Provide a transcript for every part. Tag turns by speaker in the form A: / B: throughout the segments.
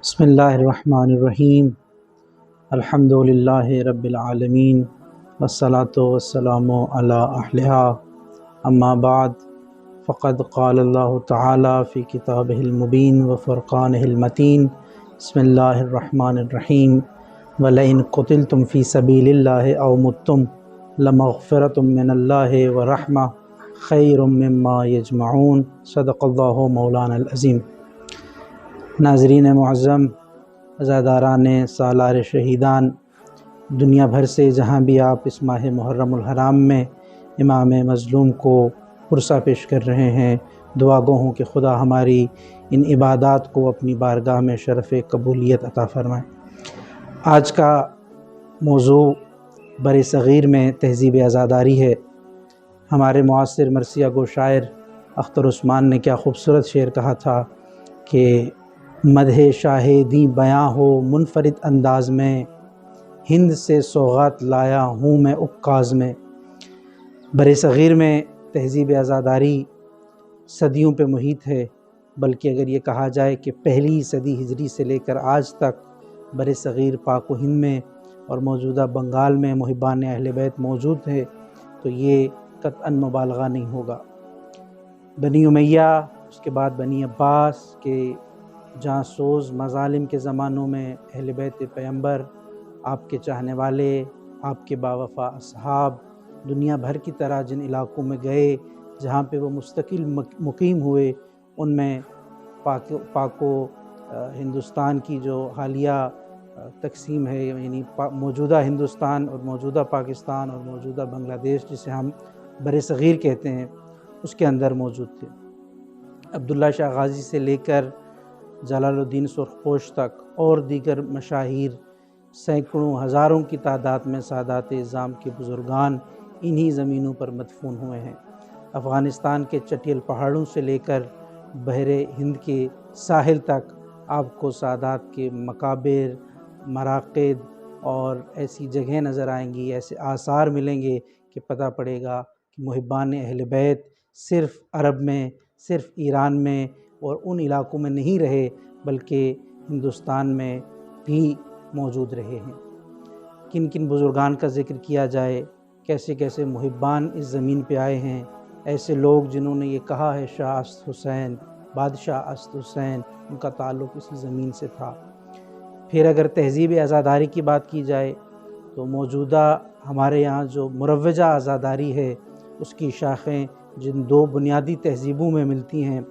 A: بسم اللہ الرحمن الرحیم الحمدللہ رب العالمین والصلاة والسلام علی اہلہا اما بعد فقد قال اللہ تعالی فی کتابہ المبین وفرقانہ المتین بسم اللہ الرحمن الرحیم وَلَئِن قُتِلْتُمْ فِي سَبِيلِ اللَّهِ أَوْ مُتُّمْ لَمَغْفِرَةٌ مِّنَ اللَّهِ وَرَحْمَةٌ خَيْرٌ مِّمَّا يَجْمَعُونَ صدق اللہ مولانا العظیم۔ ناظرین معظم، عزاداران سالار شہیدان، دنیا بھر سے جہاں بھی آپ اس ماہ محرم الحرام میں امام مظلوم کو پرسہ پیش کر رہے ہیں، دعا گو ہوں کہ خدا ہماری ان عبادات کو اپنی بارگاہ میں شرف قبولیت عطا فرمائے۔ آج کا موضوع بر صغیر میں تہذیب عزاداری ہے۔ ہمارے معاصر مرثیہ گو شاعر اختر عثمان نے کیا خوبصورت شعر کہا تھا کہ مدح شاہ دی بیاں ہو منفرد انداز میں، ہند سے سوغات لایا ہوں میں عکاظ میں۔ بر صغیر میں تہذیب عزاداری صدیوں پہ محیط ہے، بلکہ اگر یہ کہا جائے کہ پہلی صدی ہجری سے لے کر آج تک بر صغیر پاک و ہند میں اور موجودہ بنگال میں محبان اہل بیت موجود ہے تو یہ قطعاً مبالغہ نہیں ہوگا۔ بنی امیہ، اس کے بعد بنی عباس کے جانسوز مظالم کے زمانوں میں اہل بیت پیغمبر، آپ کے چاہنے والے، آپ کے باوفا اصحاب دنیا بھر کی طرح جن علاقوں میں گئے جہاں پہ وہ مستقل مقیم ہوئے، ان میں پاک و ہندوستان کی جو حالیہ تقسیم ہے، یعنی موجودہ ہندوستان اور موجودہ پاکستان اور موجودہ بنگلہ دیش جسے ہم بر صغیر کہتے ہیں، اس کے اندر موجود تھے۔ عبداللہ شاہ غازی سے لے کر جلال الدین سرخپوش تک اور دیگر مشاہیر، سینکڑوں ہزاروں کی تعداد میں سادات اعظام کے بزرگان انہی زمینوں پر مدفون ہوئے ہیں۔ افغانستان کے چٹیل پہاڑوں سے لے کر بحر ہند کے ساحل تک آپ کو سادات کے مقابر، مراقد اور ایسی جگہیں نظر آئیں گی، ایسے آثار ملیں گے کہ پتہ پڑے گا کہ محبان اہل بیت صرف عرب میں، صرف ایران میں اور ان علاقوں میں نہیں رہے بلکہ ہندوستان میں بھی موجود رہے ہیں۔ کن کن بزرگان کا ذکر کیا جائے، کیسے کیسے محبان اس زمین پہ آئے ہیں، ایسے لوگ جنہوں نے یہ کہا ہے شاہ است حسین، بادشاہ است حسین، ان کا تعلق اسی زمین سے تھا۔ پھر اگر تہذیب عزاداری کی بات کی جائے تو موجودہ ہمارے یہاں جو مروجہ عزاداری ہے، اس کی شاخیں جن دو بنیادی تہذیبوں میں ملتی ہیں،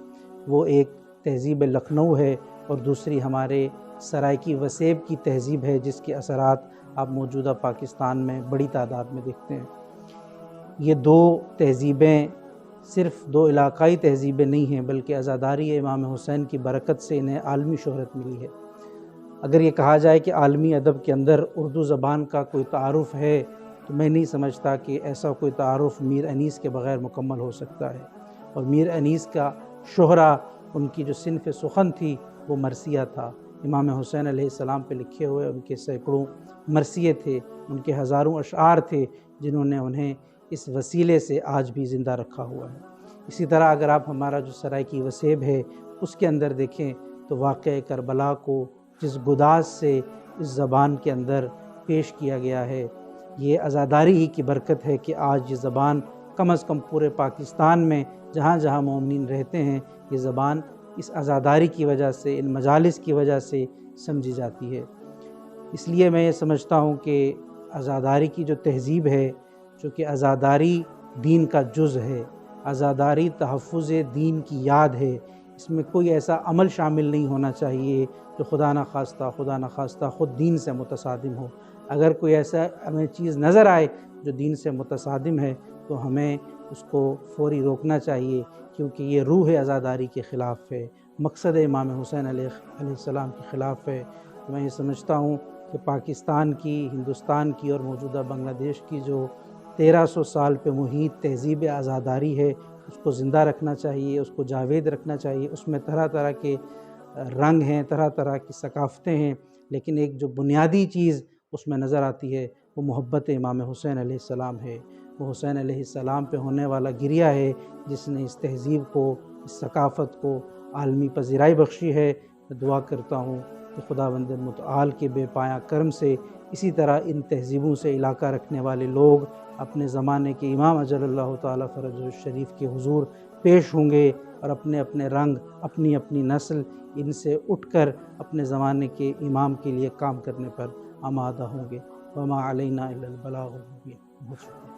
A: وہ ایک تہذیب لکھنؤ ہے اور دوسری ہمارے سرائیکی وسیب کی تہذیب ہے، جس کے اثرات آپ موجودہ پاکستان میں بڑی تعداد میں دیکھتے ہیں۔ یہ دو تہذیبیں صرف دو علاقائی تہذیبیں نہیں ہیں بلکہ عزاداری امام حسین کی برکت سے انہیں عالمی شہرت ملی ہے۔ اگر یہ کہا جائے کہ عالمی ادب کے اندر اردو زبان کا کوئی تعارف ہے تو میں نہیں سمجھتا کہ ایسا کوئی تعارف میر انیس کے بغیر مکمل ہو سکتا ہے، اور میر انیس کا شہرہ، ان کی جو صنف سخن تھی وہ مرثیہ تھا۔ امام حسین علیہ السلام پہ لکھے ہوئے ان کے سینکڑوں مرثیے تھے، ان کے ہزاروں اشعار تھے جنہوں نے انہیں اس وسیلے سے آج بھی زندہ رکھا ہوا ہے۔ اسی طرح اگر آپ ہمارا جو سرائیکی وسیب ہے اس کے اندر دیکھیں تو واقعہ کربلا کو جس گداز سے اس زبان کے اندر پیش کیا گیا ہے، یہ عزاداری ہی کی برکت ہے کہ آج یہ زبان کم از کم پورے پاکستان میں جہاں جہاں مومنین رہتے ہیں، یہ زبان اس عزاداری کی وجہ سے، ان مجالس کی وجہ سے سمجھی جاتی ہے۔ اس لیے میں یہ سمجھتا ہوں کہ عزاداری کی جو تہذیب ہے، چونکہ عزاداری دین کا جز ہے، عزاداری تحفظ دین کی یاد ہے، اس میں کوئی ایسا عمل شامل نہیں ہونا چاہیے جو خدا نخواستہ خود دین سے متصادم ہو۔ اگر کوئی ایسا ہمیں چیز نظر آئے جو دین سے متصادم ہے تو ہمیں اس کو فوری روکنا چاہیے، کیونکہ یہ روح عزاداری کے خلاف ہے، مقصد امام حسین علیہ السلام کے خلاف ہے۔ میں یہ سمجھتا ہوں کہ پاکستان کی، ہندوستان کی اور موجودہ بنگلہ دیش کی جو 1300 سال پہ محیط تہذیب عزاداری ہے، اس کو زندہ رکھنا چاہیے، اس کو جاوید رکھنا چاہیے۔ اس میں طرح طرح کے رنگ ہیں، طرح طرح کی ثقافتیں ہیں، لیکن ایک جو بنیادی چیز اس میں نظر آتی ہے وہ محبت امام حسین علیہ السلام ہے۔ وہ حسین علیہ السلام پہ ہونے والا گریہ ہے جس نے اس تہذیب کو، اس ثقافت کو عالمی پذیرائی بخشی ہے۔ میں دعا کرتا ہوں کہ خداوند متعال کے بے پایہ کرم سے اسی طرح ان تہذیبوں سے علاقہ رکھنے والے لوگ اپنے زمانے کے امام اجل اللہ تعالیٰ فرج الشریف کے حضور پیش ہوں گے، اور اپنے اپنے رنگ، اپنی اپنی نسل ان سے اٹھ کر اپنے زمانے کے امام کے لیے کام کرنے پر آمادہ ہوں گے۔ وما علینا الا البلاغ المبین۔ بہت شکریہ۔